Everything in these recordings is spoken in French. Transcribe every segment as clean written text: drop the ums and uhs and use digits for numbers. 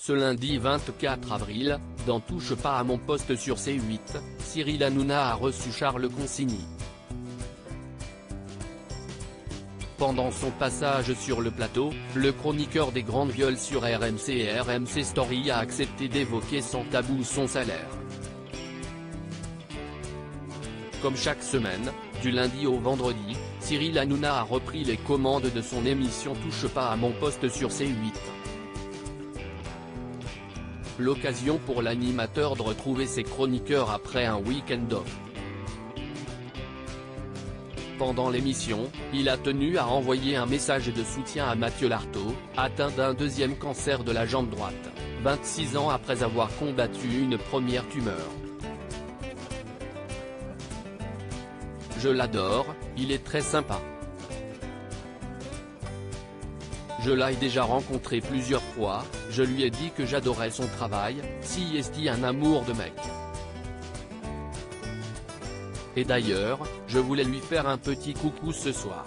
Ce lundi 24 avril, dans Touche pas à mon poste sur C8, Cyril Hanouna a reçu Charles Consigny. Pendant son passage sur le plateau, le chroniqueur des grandes gueules sur RMC et RMC Story a accepté d'évoquer sans tabou son salaire. Comme chaque semaine, du lundi au vendredi, Cyril Hanouna a repris les commandes de son émission Touche pas à mon poste sur C8. L'occasion pour l'animateur de retrouver ses chroniqueurs après un week-end off. Pendant l'émission, il a tenu à envoyer un message de soutien à Mathieu Lartaud, atteint d'un deuxième cancer de la jambe droite, 26 ans après avoir combattu une première tumeur. Je l'adore, il est très sympa. Je l'ai déjà rencontré plusieurs fois, je lui ai dit que j'adorais son travail, si est un amour de mec. Et d'ailleurs, je voulais lui faire un petit coucou ce soir.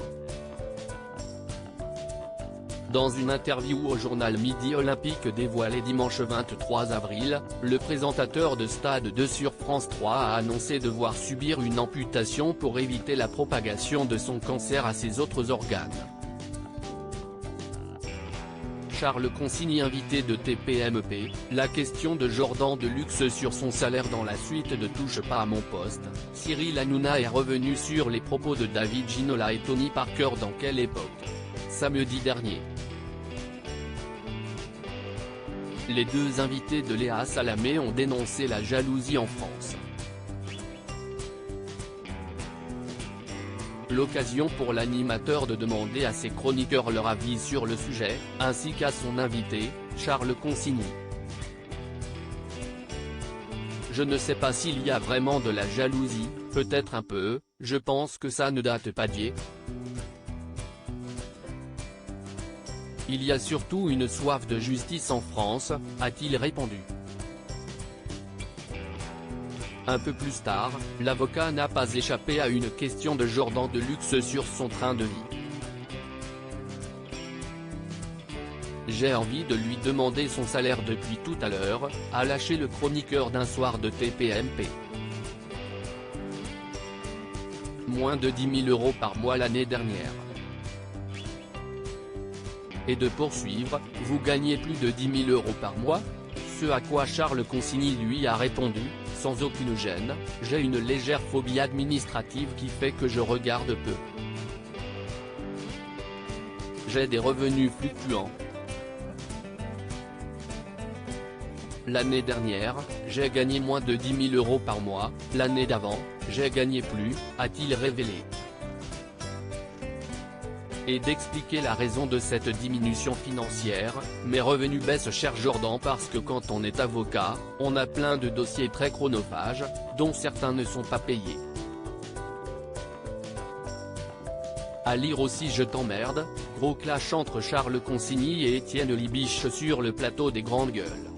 Dans une interview au journal Midi Olympique dévoilée dimanche 23 avril, le présentateur de Stade 2 sur France 3 a annoncé devoir subir une amputation pour éviter la propagation de son cancer à ses autres organes. Charles Consigny invité de TPMP, la question de Jordan Deluxe sur son salaire dans la suite de Touche pas à mon poste, Cyril Hanouna est revenu sur les propos de David Ginola et Tony Parker dans Quelle époque, samedi dernier. Les deux invités de Léa Salamé ont dénoncé la jalousie en France. L'occasion pour l'animateur de demander à ses chroniqueurs leur avis sur le sujet, ainsi qu'à son invité, Charles Consigny. Je ne sais pas s'il y a vraiment de la jalousie, peut-être un peu, je pense que ça ne date pas d'hier. Il y a surtout une soif de justice en France, a-t-il répondu. Un peu plus tard, l'avocat n'a pas échappé à une question de Jordan Deluxe sur son train de vie. J'ai envie de lui demander son salaire depuis tout à l'heure, a lâché le chroniqueur d'un soir de TPMP. Moins de 10 000 € par mois l'année dernière. Et de poursuivre, vous gagnez plus de 10 000 € par mois ? Ce à quoi Charles Consigny lui a répondu, sans aucune gêne, j'ai une légère phobie administrative qui fait que je regarde peu. J'ai des revenus fluctuants. L'année dernière, j'ai gagné moins de 10 000 € par mois, l'année d'avant, j'ai gagné plus, a-t-il révélé. Et d'expliquer la raison de cette diminution financière, mes revenus baissent cher Jordan parce que quand on est avocat, on a plein de dossiers très chronophages, dont certains ne sont pas payés. À lire aussi Je t'emmerde, gros clash entre Charles Consigny et Étienne Libiche sur le plateau des Grandes Gueules.